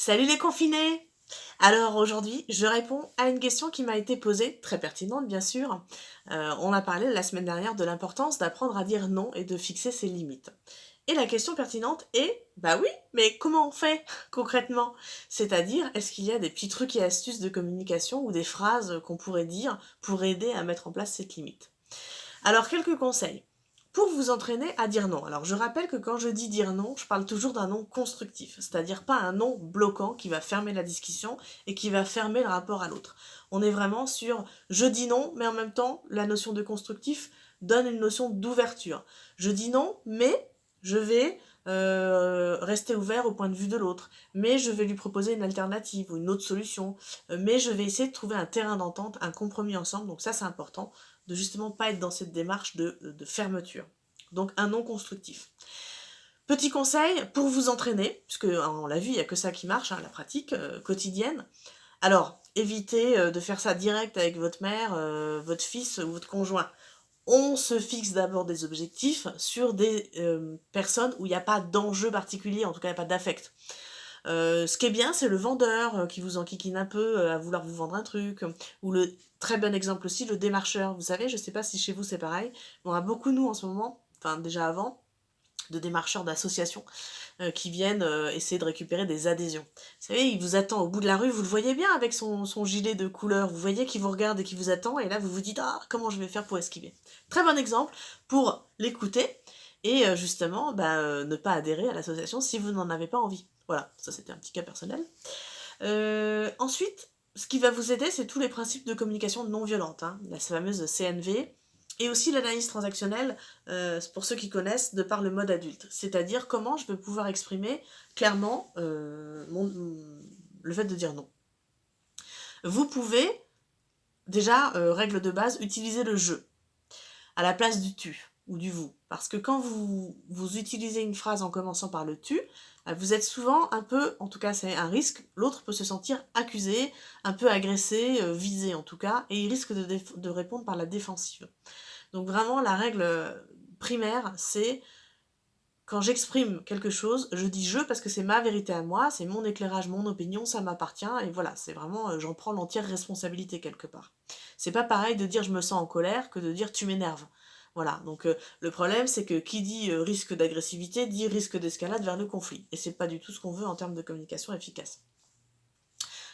Salut les confinés! Alors aujourd'hui, je réponds à une question qui m'a été posée, très pertinente bien sûr. On a parlé la semaine dernière de l'importance d'apprendre à dire non et de fixer ses limites. Et la question pertinente est, bah oui, mais comment on fait concrètement? C'est-à-dire, est-ce qu'il y a des petits trucs et astuces de communication ou des phrases qu'on pourrait dire pour aider à mettre en place cette limite? Alors, quelques conseils. Pour vous entraîner à dire non. Alors, je rappelle que quand je dis dire non, je parle toujours d'un non constructif, c'est-à-dire pas un non bloquant qui va fermer la discussion et qui va fermer le rapport à l'autre. On est vraiment sur je dis non, mais en même temps, la notion de constructif donne une notion d'ouverture. Je dis non, mais je vais rester ouvert au point de vue de l'autre, mais je vais lui proposer une alternative ou une autre solution, mais je vais essayer de trouver un terrain d'entente, un compromis ensemble, donc ça c'est important de justement pas être dans cette démarche de fermeture. Donc un non constructif. Petit conseil pour vous entraîner, puisque on l'a vu, il n'y a que ça qui marche, hein, la pratique quotidienne. Alors, évitez de faire ça direct avec votre mère, votre fils ou votre conjoint. On se fixe d'abord des objectifs sur des personnes où il n'y a pas d'enjeu particulier, en tout cas il n'y a pas d'affect. Ce qui est bien, c'est le vendeur qui vous enquiquine un peu à vouloir vous vendre un truc. Ou le très bon exemple aussi, le démarcheur. Vous savez, je sais pas si chez vous c'est pareil, mais on a beaucoup nous en ce moment, enfin déjà avant, de démarcheurs d'associations qui viennent essayer de récupérer des adhésions. Vous savez, il vous attend au bout de la rue, vous le voyez bien avec son gilet de couleur, vous voyez qu'il vous regarde et qu'il vous attend, et là vous vous dites ah comment je vais faire pour esquiver. Très bon exemple pour l'écouter et justement ne pas adhérer à l'association si vous n'en avez pas envie. Voilà, ça c'était un petit cas personnel. Ensuite, ce qui va vous aider, c'est tous les principes de communication non violente, hein, la fameuse CNV, et aussi l'analyse transactionnelle, pour ceux qui connaissent, de par le mode adulte. C'est-à-dire comment je vais pouvoir exprimer clairement le fait de dire non. Vous pouvez, déjà, règle de base, utiliser le je à la place du tu ou du vous. Parce que quand vous utilisez une phrase en commençant par le tu, vous êtes souvent un peu, en tout cas c'est un risque, l'autre peut se sentir accusé, un peu agressé, visé en tout cas, et il risque de répondre par la défensive. Donc vraiment la règle primaire, c'est quand j'exprime quelque chose, je dis je parce que c'est ma vérité à moi, c'est mon éclairage, mon opinion, ça m'appartient, et voilà, c'est vraiment, j'en prends l'entière responsabilité quelque part. C'est pas pareil de dire je me sens en colère que de dire tu m'énerves. Voilà, donc le problème c'est que qui dit risque d'agressivité dit risque d'escalade vers le conflit, et c'est pas du tout ce qu'on veut en termes de communication efficace.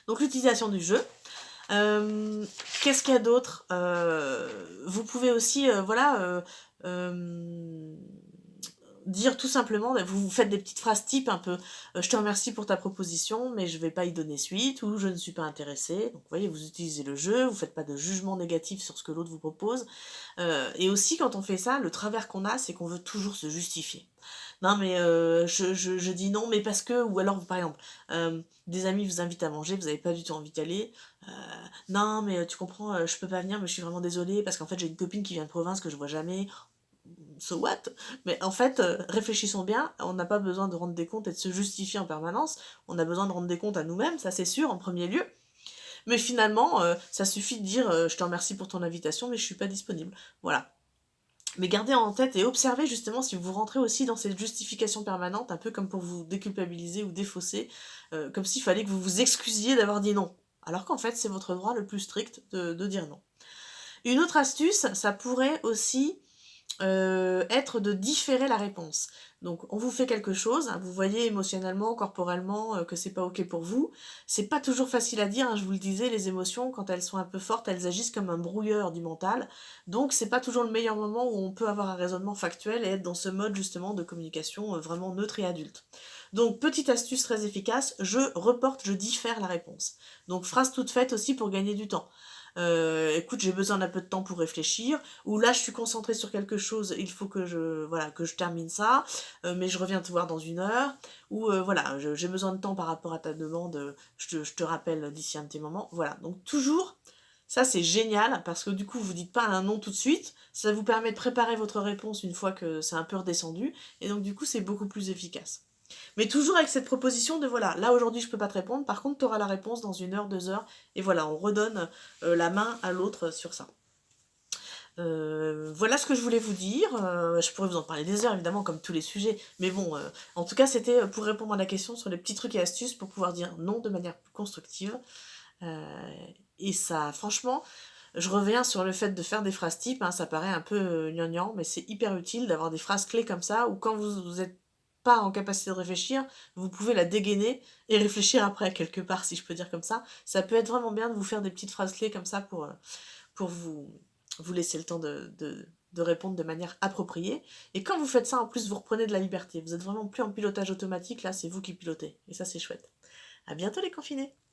Donc l'utilisation du jeu. Qu'est-ce qu'il y a d'autre? Vous pouvez aussi, dire tout simplement, vous faites des petites phrases type un peu je te remercie pour ta proposition, mais je vais pas y donner suite, ou je ne suis pas intéressée. Donc vous voyez, vous utilisez le jeu, vous faites pas de jugement négatif sur ce que l'autre vous propose. Et aussi, quand on fait ça, le travers qu'on a, c'est qu'on veut toujours se justifier. Non, mais je dis non, mais parce que, ou alors par exemple, des amis vous invitent à manger, vous n'avez pas du tout envie d'y aller. Euh, non, mais tu comprends, je peux pas venir, mais je suis vraiment désolée parce qu'en fait j'ai une copine qui vient de province que je vois jamais. So what? Mais en fait, réfléchissons bien, on n'a pas besoin de rendre des comptes et de se justifier en permanence, on a besoin de rendre des comptes à nous-mêmes, ça c'est sûr, en premier lieu. Mais finalement, ça suffit de dire je te remercie pour ton invitation, mais je suis pas disponible. Voilà. Mais gardez en tête et observez justement si vous rentrez aussi dans cette justification permanente, un peu comme pour vous déculpabiliser ou défausser, comme s'il fallait que vous vous excusiez d'avoir dit non. Alors qu'en fait, c'est votre droit le plus strict de dire non. Une autre astuce, ça pourrait aussi être de différer la réponse. Donc on vous fait quelque chose, hein, vous voyez émotionnellement, corporellement que c'est pas ok pour vous. C'est pas toujours facile à dire, hein, je vous le disais, les émotions quand elles sont un peu fortes, elles agissent comme un brouilleur du mental. Donc c'est pas toujours le meilleur moment où on peut avoir un raisonnement factuel et être dans ce mode justement de communication vraiment neutre et adulte. Donc petite astuce très efficace, je reporte, je diffère la réponse. Donc phrase toute faite aussi pour gagner du temps. Écoute, j'ai besoin d'un peu de temps pour réfléchir, ou là je suis concentrée sur quelque chose, il faut que je termine ça, mais je reviens te voir dans 1 heure, ou j'ai besoin de temps par rapport à ta demande, je te rappelle d'ici un petit moment, voilà, donc toujours, ça c'est génial, parce que du coup vous dites pas un non tout de suite, ça vous permet de préparer votre réponse une fois que c'est un peu redescendu, et donc du coup c'est beaucoup plus efficace. Mais toujours avec cette proposition de voilà, là aujourd'hui je peux pas te répondre, par contre tu auras la réponse dans 1 heure, 2 heures, et voilà, on redonne la main à l'autre sur ça. Voilà ce que je voulais vous dire. Je pourrais vous en parler des heures, évidemment, comme tous les sujets. Mais bon, en tout cas, c'était pour répondre à la question sur les petits trucs et astuces pour pouvoir dire non de manière plus constructive. Euh, et ça, franchement, je reviens sur le fait de faire des phrases types, hein, ça paraît un peu gnangnan, mais c'est hyper utile d'avoir des phrases clés comme ça, où quand vous êtes pas en capacité de réfléchir, vous pouvez la dégainer et réfléchir après quelque part, si je peux dire comme ça. Ça peut être vraiment bien de vous faire des petites phrases clés comme ça pour vous laisser le temps de répondre de manière appropriée. Et quand vous faites ça, en plus, vous reprenez de la liberté. Vous êtes vraiment plus en pilotage automatique, là, c'est vous qui pilotez. Et ça, c'est chouette. À bientôt les confinés!